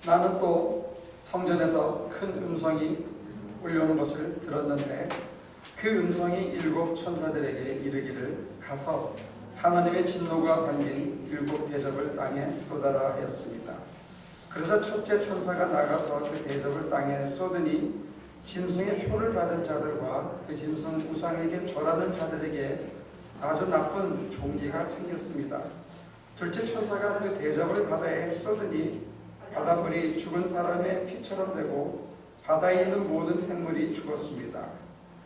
나는 또 성전에서 큰 음성이 울려오는 것을 들었는데 그 음성이 일곱 천사들에게 이르기를 가서 하나님의 진노가 담긴 일곱 대접을 땅에 쏟아라 하였습니다. 그래서 첫째 천사가 나가서 그 대접을 땅에 쏟으니 짐승의 표를 받은 자들과 그 짐승 우상에게 절하는 자들에게 아주 나쁜 종기가 생겼습니다. 둘째 천사가 그 대접을 바다에 쏟으니 바닷물이 죽은 사람의 피처럼 되고 바다에 있는 모든 생물이 죽었습니다.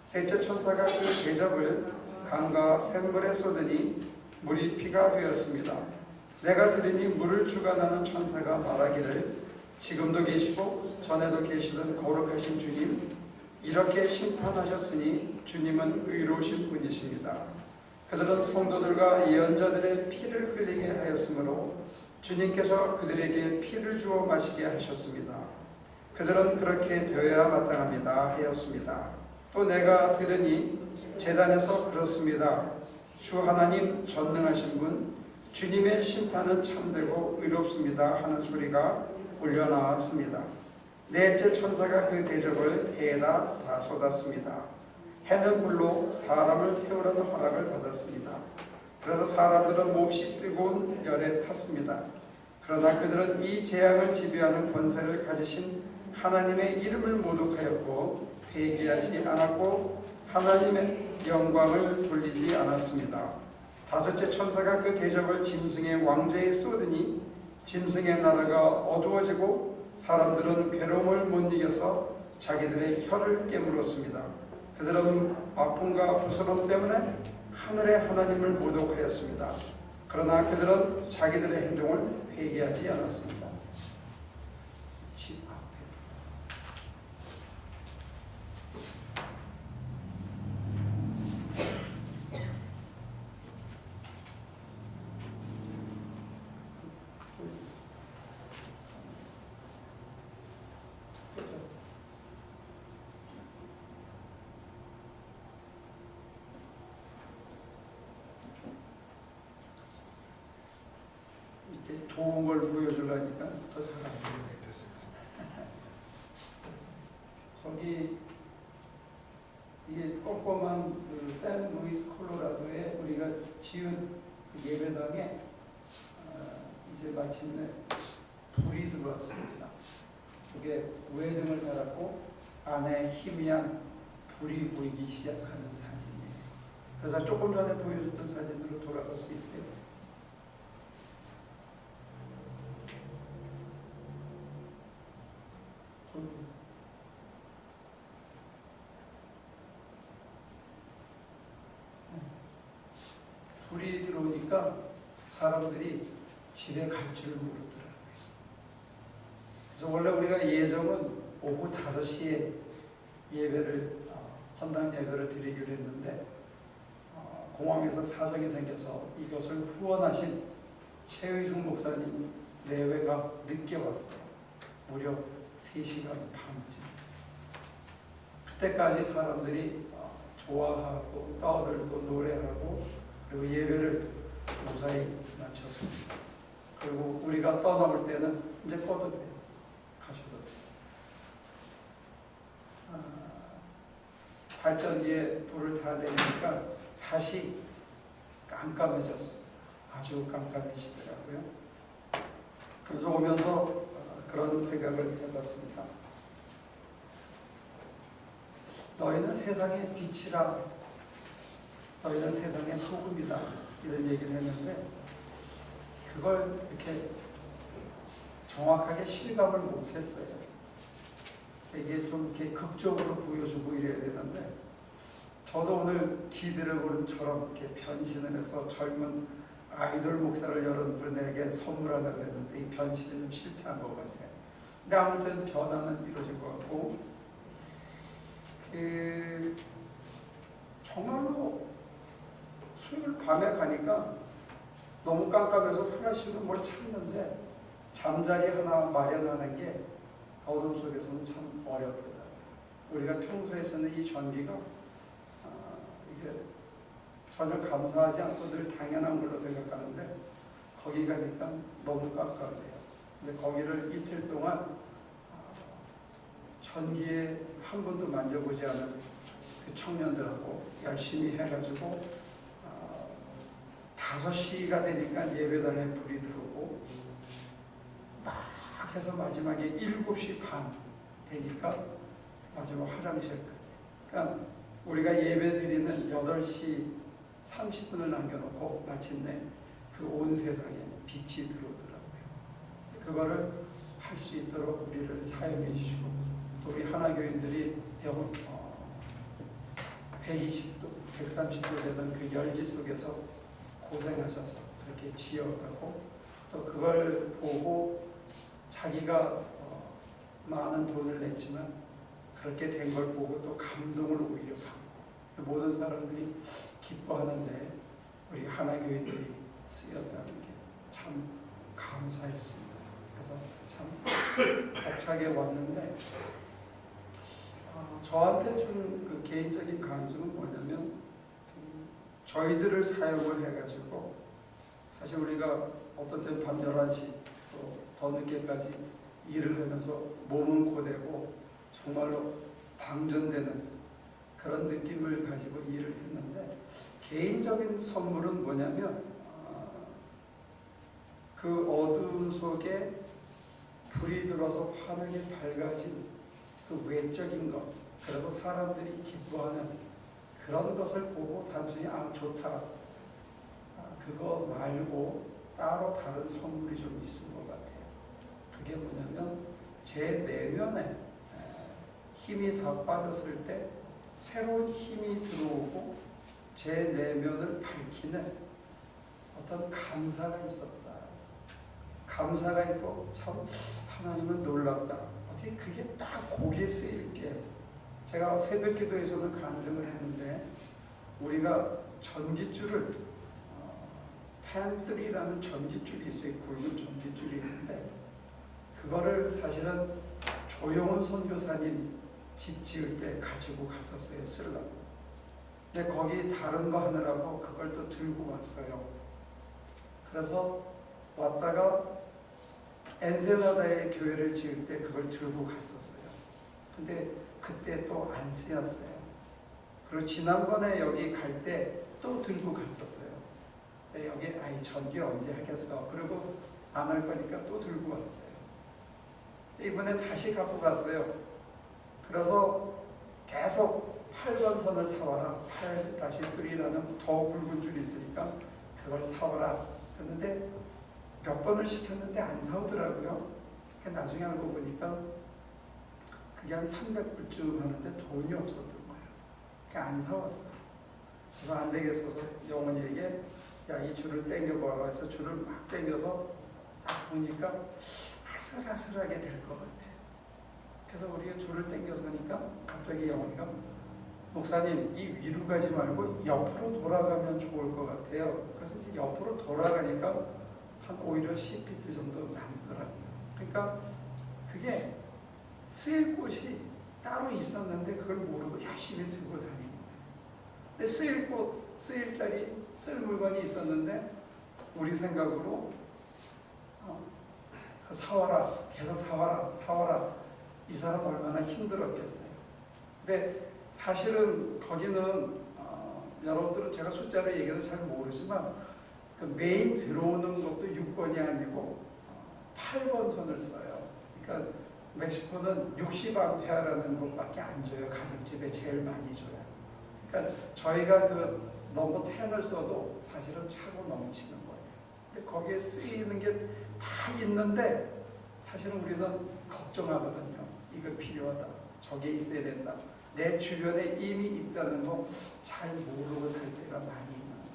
셋째 천사가 그 대접을 강과 샘물에 쏟으니 물이 피가 되었습니다. 내가 들으니 물을 주관하는 천사가 말하기를 지금도 계시고 전에도 계시던 거룩하신 주님, 이렇게 심판하셨으니 주님은 의로우신 분이십니다. 그들은 성도들과 예언자들의 피를 흘리게 하였으므로 주님께서 그들에게 피를 주어 마시게 하셨습니다. 그들은 그렇게 되어야 마땅합니다 하였습니다. 또 내가 들으니 제단에서 그렇습니다. 주 하나님 전능하신 분, 주님의 심판은 참되고 의롭습니다 하는 소리가 울려나왔습니다. 넷째 천사가 그 대접을 해에다 다 쏟았습니다. 해는 불로 사람을 태우라는 허락을 받았습니다. 그래서 사람들은 몹시 뜨거운 열에 탔습니다. 그러나 그들은 이 재앙을 지배하는 권세를 가지신 하나님의 이름을 모독하였고 회개하지 않았고 하나님의 영광을 돌리지 않았습니다. 다섯째 천사가 그 대접을 짐승의 왕좌에 쏟으니 짐승의 나라가 어두워지고 사람들은 괴로움을 못 이겨서 자기들의 혀를 깨물었습니다. 그들은 아픔과 부스럼 때문에 하늘의 하나님을 모독하였습니다. 그러나 그들은 자기들의 행동을 회개하지 않았습니다. 좋은 걸 보여주려니까 더 잘 안 보이네. 저기 이게 꼼꼼한 그 샌루이스 콜로라도에 우리가 지은 그 예배당에 이제 마침내 불이 들어왔습니다. 그게 외등을 달았고 안에 희미한 불이 보이기 시작하는 사진이에요. 그래서 조금 전에 보여줬던 사진으로 돌아갈 수 있어요. 불이 들어오니까 사람들이 집에 갈 줄 모르더라고요. 그래서 원래 우리가 예정은 오후 5시에 예배를 헌당 예배를 드리기로 했는데 공항에서 사정이 생겨서 이것을 후원하신 최의숙 목사님 내외가 늦게 왔어요. 무려 3시간 반쯤. 그때까지 사람들이 좋아하고 떠들고 노래하고 그리고 예배를 무사히 마쳤습니다. 그리고 우리가 떠나올 때는 이제 꺼도 돼요. 가셔도 돼요. 발전기에 불을 다 내니까 다시 깜깜해졌습니다. 아주 깜깜해지더라고요. 그래서 오면서 그런 생각을 해봤습니다. 너희는 세상의 빛이라, 너희는 세상의 소금이다, 이런 얘기를 했는데 그걸 이렇게 정확하게 실감을 못했어요. 이게 좀 이렇게 극적으로 보여주고 이래야 되는데 저도 오늘 기드래곤처럼 이렇게 변신을 해서 젊은 아이돌 목사를 여러분에게 선물하려고 했는데 이 변신이 좀 실패한 것 같아요. 근데 아무튼 변화는 이루어진 것 같고 정말로 수요일 밤에 가니까 너무 깜깜해서 후라시로 뭘 찾는데 잠자리 하나 마련하는 게 어둠 속에서는 참 어렵더라고요. 우리가 평소에 쓰는 이 전기가 이게 전혀 감사하지 않고 늘 당연한 걸로 생각하는데 거기 가니까 너무 깜깜해요. 근데 거기를 이틀 동안 전기에 한 번도 만져보지 않은 그 청년들하고 열심히 해가지고 5시가 되니까 예배당에 불이 들어오고 막 해서 마지막에 7시 반 되니까 마지막 화장실까지. 그러니까 우리가 예배 드리는 8시 30분을 남겨놓고 마침내 그 온 세상에 빛이 들어오더라고요. 그거를 할 수 있도록 우리를 사용해 주시고, 또 우리 하나교인들이 120도, 130도 되던 그 열기 속에서 고생하셔서 그렇게 지어가고, 또 그걸 보고 자기가 많은 돈을 냈지만 그렇게 된 걸 보고 또 감동을 오히려 받고 모든 사람들이 기뻐하는데 우리 하나교인들이 쓰였다는 게 참 감사했습니다. 그래서 참 벅차게 왔는데 저한테 준 그 개인적인 감정은 뭐냐면 저희들을 사용을 해가지고 사실 우리가 어떤 때는 밤 11시 또 더 늦게까지 일을 하면서 몸은 고되고 정말로 방전되는 그런 느낌을 가지고 일을 했는데, 개인적인 선물은 뭐냐면 그 어두움 속에 불이 들어서 환하게 밝아진 그 외적인 것, 그래서 사람들이 기뻐하는 그런 것을 보고 단순히 좋다, 그거 말고 따로 다른 선물이 좀 있을 것 같아요. 그게 뭐냐면 제 내면에 힘이 다 빠졌을 때 새로운 힘이 들어오고 제 내면을 밝히는 어떤 감사가 있었다. 감사가 있고 참 하나님은 놀랍다. 어떻게 그게 딱 거기에 쓰일 게, 제가 새벽 기도에서는 간증을 했는데 우리가 전깃줄을 텐트리라는 전깃줄이 있어요. 굵은 전깃줄이 있는데 그거를 사실은 조용훈 선교사님 집 지을 때 가지고 갔었어요. 쓰려고. 근데 거기 다른 거 하느라고 그걸 또 들고 왔어요. 그래서 왔다가 엔세나다에 교회를 지을 때 그걸 들고 갔었어요. 근데 그때 또 안 쓰였어요. 그리고 지난번에 여기 갈 때 또 들고 갔었어요. 근데 여기 전기 언제 하겠어? 그리고 안 할 거니까 또 들고 왔어요. 이번에 다시 갖고 갔어요. 그래서 계속 8번 선을 사와라. 8-3라는 더 굵은 줄이 있으니까 그걸 사와라 했는데 몇 번을 시켰는데 안 사오더라고요. 나중에 알고 보니까 그게 한 300불쯤 하는데 돈이 없었던 거예요. 안 사왔어. 그래서 안 되겠어서 영원이에게 야, 이 줄을 당겨봐라 해서 줄을 막 당겨서 딱 보니까 아슬아슬하게 될 것 같아. 그래서 우리가 줄을 당겨서니까 갑자기 영원이가 목사님 이 위로 가지 말고 옆으로 돌아가면 좋을 것 같아요. 그래서 이제 옆으로 돌아가니까 한 오히려 10피트 정도 남더라고요. 그러니까 그게 쓰일 곳이 따로 있었는데 그걸 모르고 열심히 들고 다니는 거예요. 근데 쓰일 곳, 쓰일 자리, 쓸 물건이 있었는데 우리 생각으로 사와라, 계속 사와라, 사와라. 이 사람 얼마나 힘들었겠어요. 근데 사실은 거기는 여러분들은 제가 숫자를 얘기해서 잘 모르지만 그 메인 들어오는 것도 6번이 아니고 8번 선을 써요. 그러니까 멕시코는 60암페어라는 것밖에 안 줘요. 가정집에 제일 많이 줘요. 그러니까 저희가 그 넘버 10을 써도 사실은 차고 넘치는 거예요. 근데 거기에 쓰이는 게 다 있는데 사실은 우리는 걱정하거든요. 이거 필요하다. 저게 있어야 된다. 내 주변에 이미 있다는 거 잘 모르고 살 때가 많이 있는 거예요.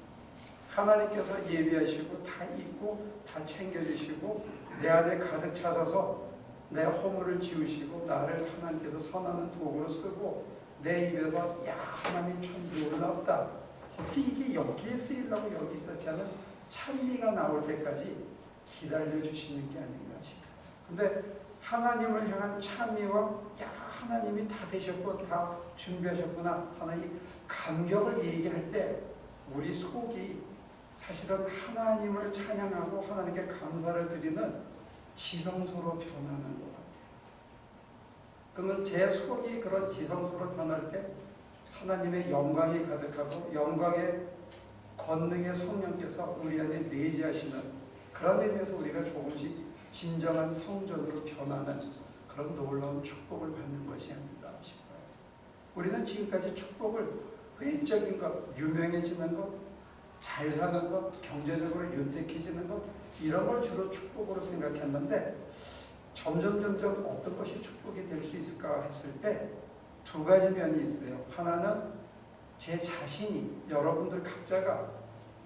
하나님께서 예비하시고 다 있고 다 챙겨주시고 내 안에 가득 차셔서 내 허물을 지우시고 나를 하나님께서 선하는 도구로 쓰고 내 입에서 야 하나님 참 놀랍다. 어떻게 이게 여기에 쓰이려고 여기 있었지 않은 찬미가 나올 때까지 기다려주시는 게 아닌가 싶어요. 근데 하나님을 향한 찬미와 야 하나님이 다 되셨고 다 준비하셨구나 하는 이 감격을 얘기할 때 우리 속이 사실은 하나님을 찬양하고 하나님께 감사를 드리는 지성소로 변하는 것 같아요. 그러면 제 속이 그런 지성소로 변할 때 하나님의 영광이 가득하고 영광의 권능의 성령께서 우리 안에 내재하시는 그런 의미에서 우리가 조금씩 진정한 성전으로 변하는 그런 놀라운 축복을 받는 것이 아닌가 싶어요. 우리는 지금까지 축복을 외적인 것, 유명해지는 것, 잘 사는 것, 경제적으로 윤택해지는 것 이런 걸 주로 축복으로 생각했는데 점점 어떤 것이 축복이 될 수 있을까 했을 때 두 가지 면이 있어요. 하나는 제 자신이 여러분들 각자가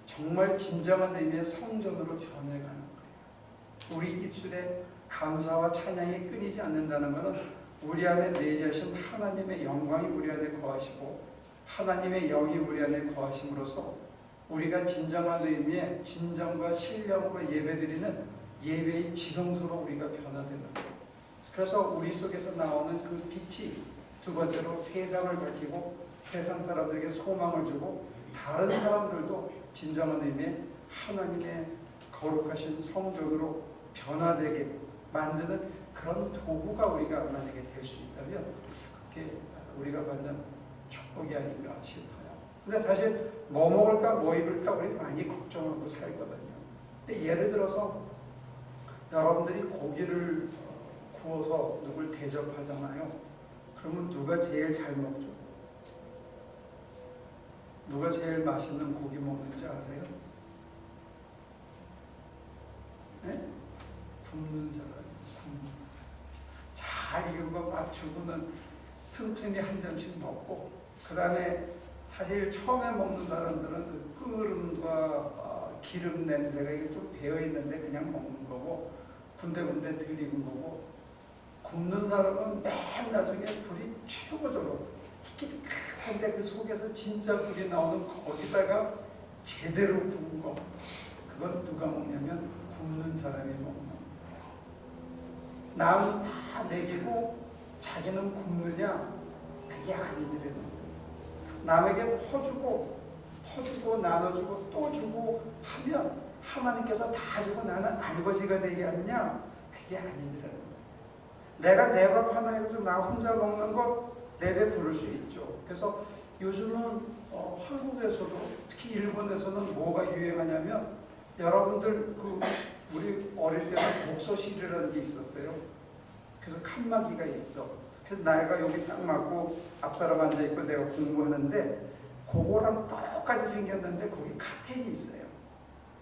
정말 진정한 의미의 성전으로 변해가는 거예요. 우리 입술에 감사와 찬양이 끊이지 않는다는 것은 우리 안에 내재하신 하나님의 영광이 우리 안에 거하시고 하나님의 영이 우리 안에 거하심으로써 우리가 진정한 의미의 진정과 신령으로 예배드리는 예배의 지성소로 우리가 변화되는 거예요. 그래서 우리 속에서 나오는 그 빛이 두 번째로 세상을 밝히고 세상 사람들에게 소망을 주고 다른 사람들도 진정한 의미의 하나님의 거룩하신 성전으로 변화되게 만드는 그런 도구가 우리가 만약에 될 수 있다면 그게 우리가 받는 축복이 아닌가 싶어요. 근데 사실 뭐 먹을까 뭐 입을까 우리 많이 걱정하고 살거든요. 근데 예를 들어서 여러분들이 고기를 구워서 누굴 대접하잖아요. 그러면 누가 제일 잘 먹죠? 누가 제일 맛있는 고기 먹는지 아세요? 네? 굽는 사람. 잘 익은 거 막 주고는 틈틈이 한 점씩 먹고 그 다음에 사실 처음에 먹는 사람들은 그 끓음과 기름 냄새가 이게 좀 배어있는데 그냥 먹는 거고 군데군데 덜 익은 거고 굽는 사람은 맨 나중에 불이 최고적으로 희끗희끗한데 그 속에서 진짜 불이 나오는 거기다가 제대로 구운 거 그건 누가 먹냐면 굽는 사람이 먹는 거예요. 남은 다 먹이고 자기는 굽느냐? 그게 아니더라는 거예요. 남에게 퍼주고 나눠주고 또 주고 하면 하나님께서 다 주고 나는 알거지가 되게 하느냐? 그게 아니더라는 거예요. 내가 내 밥 하나 해서 나 혼자 먹는 거 내 배 부를 수 있죠. 그래서 요즘은 한국에서도 특히 일본에서는 뭐가 유행하냐면 여러분들 우리 어릴 때는 독서실이라는 게 있었어요. 그래서 칸막이가 있어. 그래서 내가 여기 딱 맞고 앞사람 앉아있고 내가 공부하는데 그거랑 똑같이 생겼는데 거기 카텐이 있어요.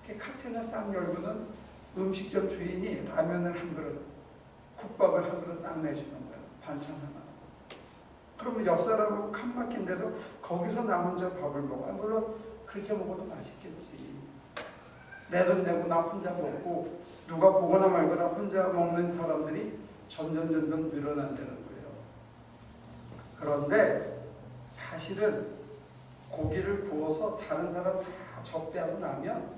그 카텐을 싹 열고는 음식점 주인이 라면을 한 그릇, 국밥을 한 그릇 딱 내주는 거예요. 반찬 하나. 그러면 옆 사람하고 칸막힌 데서 거기서 나 혼자 밥을 먹어. 물론 그렇게 먹어도 맛있겠지. 내 돈 내고 나 혼자 먹고 누가 보거나 말거나 혼자 먹는 사람들이 점점 늘어난다는 거예요. 그런데 사실은 고기를 구워서 다른 사람 다 접대하고 나면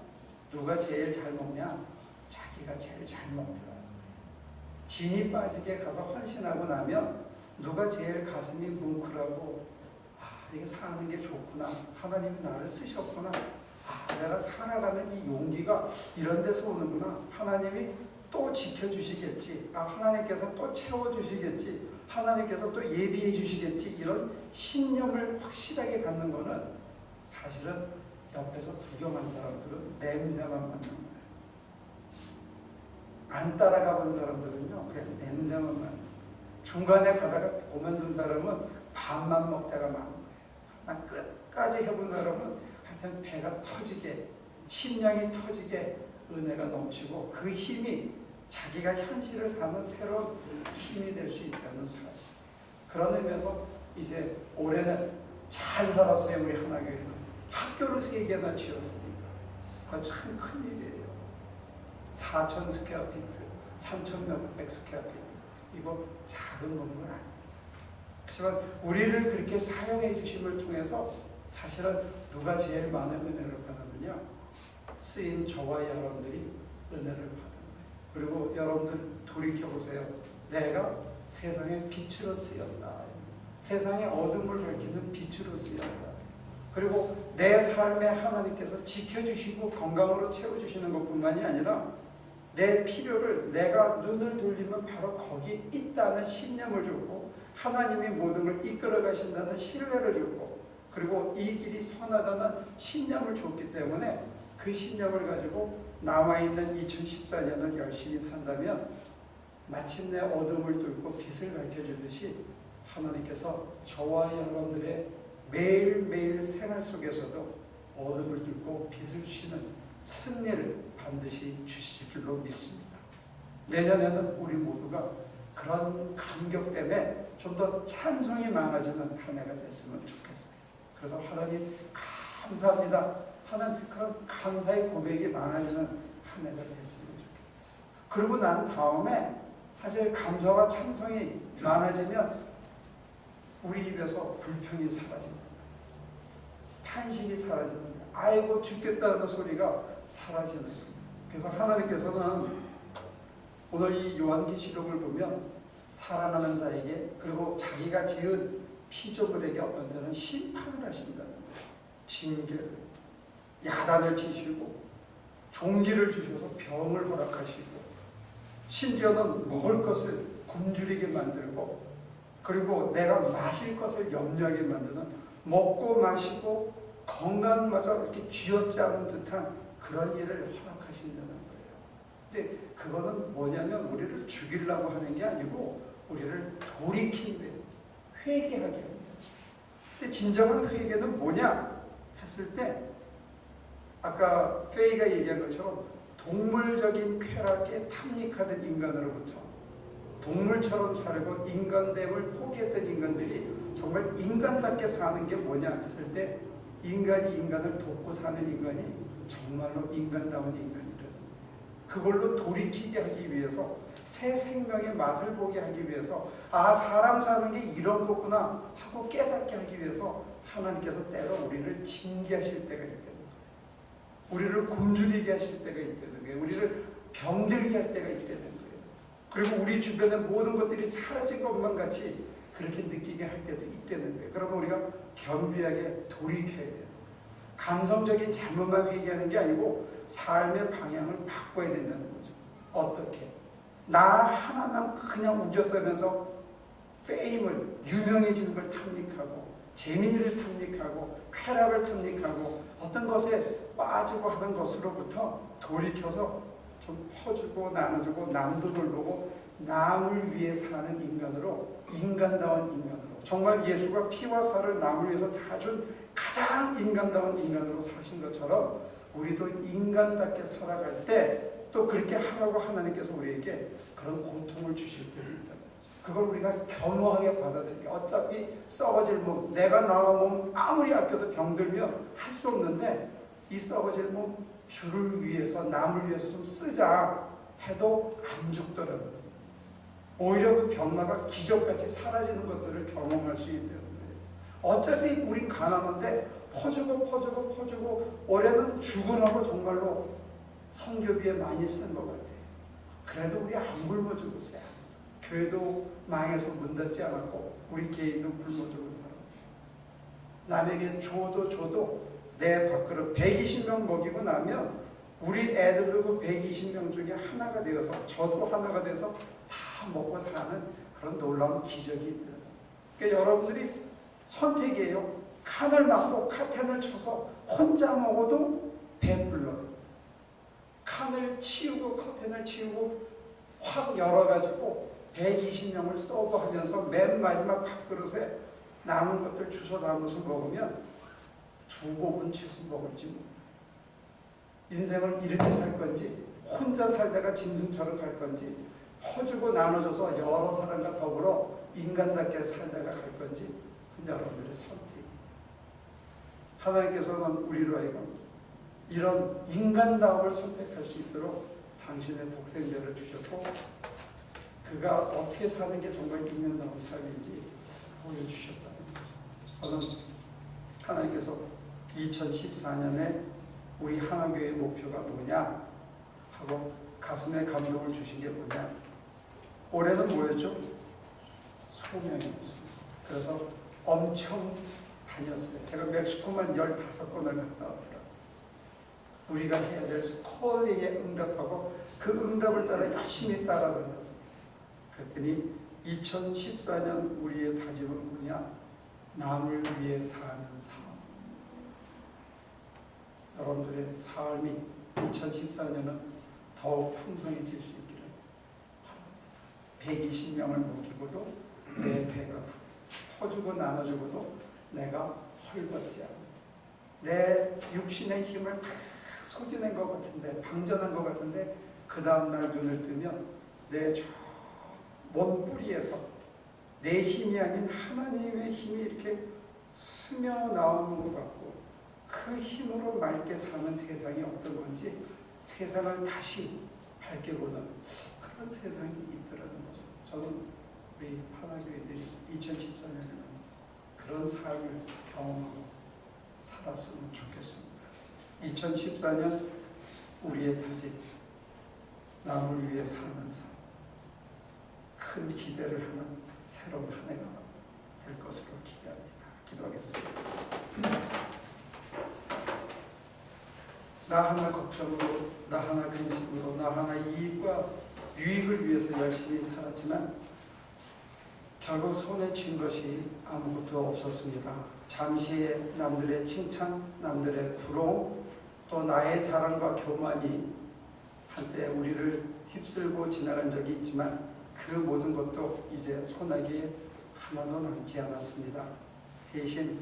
누가 제일 잘 먹냐? 자기가 제일 잘 먹더라. 진이 빠지게 가서 헌신하고 나면 누가 제일 가슴이 뭉클하고 이게 사는 게 좋구나. 하나님이 나를 쓰셨구나. 내가 살아가는 이 용기가 이런 데서 오는구나. 하나님이 또 지켜주시겠지. 하나님께서 또 채워주시겠지. 하나님께서 또 예비해 주시겠지. 이런 신념을 확실하게 갖는 거는 사실은 옆에서 구경한 사람들은 냄새만 맡는 거예요. 안 따라가 본 사람들은요, 그냥 냄새만 맡는 거예요. 중간에 가다가 고만둔 사람은 밥만 먹다가 마는 거예요. 끝까지 해본 사람은 하여튼 배가 터지게, 심령이 터지게 은혜가 넘치고 그 힘이 자기가 현실을 사는 새로운 힘이 될 수 있다는 사실. 그런 의미에서 이제 올해는 잘 살았어요. 우리 하나교회는. 학교를 3개나 지었으니까. 그건 참 큰일이에요. 4,000 스퀘어피트, 3,000몇 스퀘어피트. 이거 작은 건물 아니에요. 하지만 우리를 그렇게 사용해 주심을 통해서 사실은 누가 제일 많은 은혜를 받았느냐? 쓰인 저와 여러분들이 은혜를 받은 거예요. 그리고 여러분들 돌이켜보세요. 내가 세상의 빛으로 쓰였다. 세상의 어둠을 밝히는 빛으로 쓰였다. 그리고 내 삶에 하나님께서 지켜주시고 건강으로 채워주시는 것뿐만이 아니라 내 필요를 내가 눈을 돌리면 바로 거기 있다는 신념을 줬고, 하나님이 모든 걸 이끌어 가신다는 신뢰를 줬고, 그리고 이 길이 선하다는 신념을 줬기 때문에 그 신념을 가지고 남아있는 2014년을 열심히 산다면 마침내 어둠을 뚫고 빛을 밝혀주듯이 하나님께서 저와 여러분들의 매일매일 생활 속에서도 어둠을 뚫고 빛을 주시는 승리를 반드시 주실 줄로 믿습니다. 내년에는 우리 모두가 그런 감격 때문에 좀 더 찬송이 많아지는 한 해가 됐으면 좋겠어요. 그래서 하나님 감사합니다 하는 그런 감사의 고백이 많아지는 한 해가 됐으면 좋겠어요. 그러고 난 다음에 사실 감사와 찬송이 많아지면 우리 입에서 불평이 사라진다, 탄식이 사라진다, 아이고 죽겠다는 소리가 사라지는 거예요. 그래서 하나님께서는 오늘 이 요한계시록을 보면 사랑하는 자에게, 그리고 자기가 지은 피조물에게 어떤 때는 심판을 하신다는 거예요. 징계를, 야단을 치시고 종기를 주셔서 병을 허락하시고, 심지어는 먹을 것을 굶주리게 만들고, 그리고 내가 마실 것을 염려하게 만드는, 먹고 마시고 건강마저 이렇게 쥐어짜는 듯한 그런 일을 허락하신다는 거예요. 근데 그거는 뭐냐면 우리를 죽이려고 하는 게 아니고 우리를 돌이키는, 회개하게 합니다. 근데 진정한 회개는 뭐냐 했을 때, 아까 페이가 얘기한 것처럼 동물적인 쾌락에 탐닉하던 인간으로부터 동물처럼 살고 인간됨을 포기했던 인간들이 정말 인간답게 사는 게 뭐냐 했을 때, 인간이 인간을 돕고 사는 인간이 정말로 인간다운 인간이라는 거예요. 그걸로 돌이키게 하기 위해서, 새 생명의 맛을 보게 하기 위해서, 아 사람 사는 게 이런 거구나 하고 깨닫게 하기 위해서 하나님께서 때로 우리를 징계하실 때가 있다는 거예요. 우리를 굶주리게 하실 때가 있다는 거예요. 우리를 병들게 할 때가 있다는 거예요. 그리고 우리 주변의 모든 것들이 사라진 것만 같이 그렇게 느끼게 할 때도 있다는 거예요. 그러면 우리가 겸비하게 돌이켜야 돼요. 감성적인 잘못만 회개하는 게 아니고 삶의 방향을 바꿔야 된다는 거죠. 어떻게? 나 하나만 그냥 우겨싸면서 페임을, 유명해지는 걸 탐닉하고, 재미를 탐닉하고, 쾌락을 탐닉하고, 어떤 것에 빠지고 하던 것으로부터 돌이켜서 좀 퍼주고 나눠주고 남도 돌보고 남을 위해 사는 인간으로, 인간다운 인간으로, 정말 예수가 피와 살을 남을 위해서 다 준 가장 인간다운 인간으로 사신 것처럼 우리도 인간답게 살아갈 때 또 그렇게 하라고 하나님께서 우리에게 그런 고통을 주실 때도 있다. 그걸 우리가 겸허하게 받아들이게. 어차피 썩어질 몸, 내가 나와 몸 아무리 아껴도 병들면 할 수 없는데, 이 썩어질 몸 주를 위해서, 남을 위해서 좀 쓰자 해도 안 죽더라고요. 오히려 그 병마가 기적같이 사라지는 것들을 경험할 수 있다는 거예요. 어차피 우린 가난한데 퍼주고 올해는 죽으라고 정말로 성교비에 많이 쓴 것 같아요. 그래도 우리 안 굶어 죽었어요. 교회도 망해서 문 닫지 않았고 우리 개인도 굶어 죽은 사람. 남에게 줘도 내 밥그릇 120명 먹이고 나면 우리 애들도 그 120명 중에 하나가 되어서, 저도 하나가 돼서 다 먹고 사는 그런 놀라운 기적이 있더라고요. 그러니까 여러분들이 선택이에요. 칸을 막고 카텐을 쳐서 혼자 먹어도 배불러요. 칸을 치우고 커튼을 치우고 확 열어가지고 120명을 서브하면서 맨 마지막 밥그릇에 남은 것들 주워 담아서 먹으면 2곡은 채소 먹을지 뭐. 인생을 이렇게 살 건지, 혼자 살다가 짐승처럼 갈 건지, 퍼주고 나눠줘서 여러 사람과 더불어 인간답게 살다가 갈 건지, 그건 여러분들의 선택입니다. 하나님께서는 우리로 하여금 이런 인간다움을 선택할 수 있도록 당신의 독생자를 주셨고, 그가 어떻게 사는 게 정말 인간다운 삶인지 보여주셨다는 거죠. 저는 하나님께서 2014년에 우리 하나교회의 목표가 뭐냐 하고 가슴에 감동을 주신 게 뭐냐. 올해는 뭐였죠? 소명이었습니다. 그래서 엄청 다녔어요. 제가 멕시코만 15번을 갔다 왔더라고요. 우리가 해야 될 콜링에 응답하고 그 응답을 따라 열심히 따라다녔습니다. 그랬더니 2014년 우리의 다짐은 뭐냐? 남을 위해 사는 삶. 여러분들의 삶이 2014년은 더욱 풍성해질 수 있기를 바랍니다. 120명을 먹이고도 내 배가 터주고 나눠주고도 내가 헐벗지 않아. 내 육신의 힘을 다 소진한 것 같은데, 방전한 것 같은데, 그 다음날 눈을 뜨면 내 먼 뿌리에서 내 힘이 아닌 하나님의 힘이 이렇게 스며 나오는 것 같고, 그 힘으로 맑게 사는 세상이 어떤 건지 세상을 다시 밝게 보는 그런 세상이 있더라는 거죠. 저는 우리 하나교회들이 2014년에는 그런 삶을 경험하고 살았으면 좋겠습니다. 2014년 우리의 다짐, 남을 위해 사는 삶, 큰 기대를 하는 새로운 한 해가 될 것으로 기대합니다. 기도하겠습니다. 나 하나 걱정으로, 나 하나 근심으로, 나 하나 이익과 유익을 위해서 열심히 살았지만 결국 손에 쥔 것이 아무것도 없었습니다. 잠시의 남들의 칭찬, 남들의 부러움, 또 나의 자랑과 교만이 한때 우리를 휩쓸고 지나간 적이 있지만 그 모든 것도 이제 소나기에 하나도 남지 않았습니다. 대신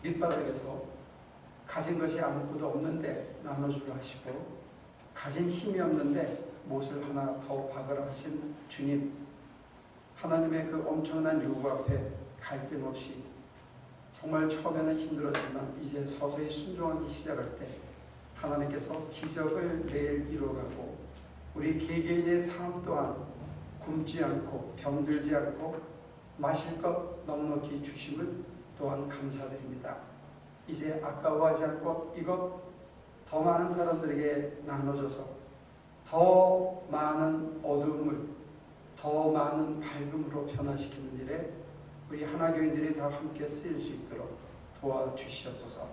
밑바닥에서 가진 것이 아무것도 없는데 나눠주라 하시고, 가진 힘이 없는데 못을 하나 더 박으라 하신 주님, 하나님의 그 엄청난 요구 앞에 갈등 없이 정말 처음에는 힘들었지만 이제 서서히 순종하기 시작할 때 하나님께서 기적을 매일 이루어가고 우리 개개인의 삶 또한 굶지 않고 병들지 않고 마실 것 넉넉히 주심을 또한 감사드립니다. 이제 아까워하지 않고 이것 더 많은 사람들에게 나눠줘서 더 많은 어둠을 더 많은 밝음으로 변화시키는 일에 우리 하나교인들이 다 함께 쓰일 수 있도록 도와주시옵소서.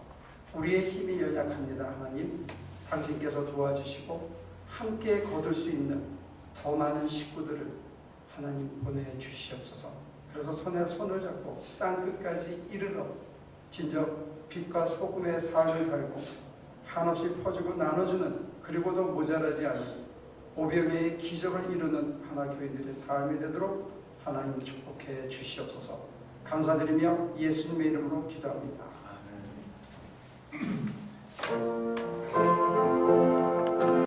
우리의 힘이 연약합니다. 하나님, 당신께서 도와주시고 함께 거둘 수 있는 더 많은 식구들을 하나님 보내주시옵소서. 그래서 손에 손을 잡고 땅 끝까지 이르러 진정 빛과 소금의 삶을 살고 한없이 퍼주고 나눠주는, 그리고도 모자라지 않는 오병이의 기적을 이루는 하나교인들의 삶이 되도록 하나님 축복해 주시옵소서. 감사드리며 예수님의 이름으로 기도합니다. 아멘.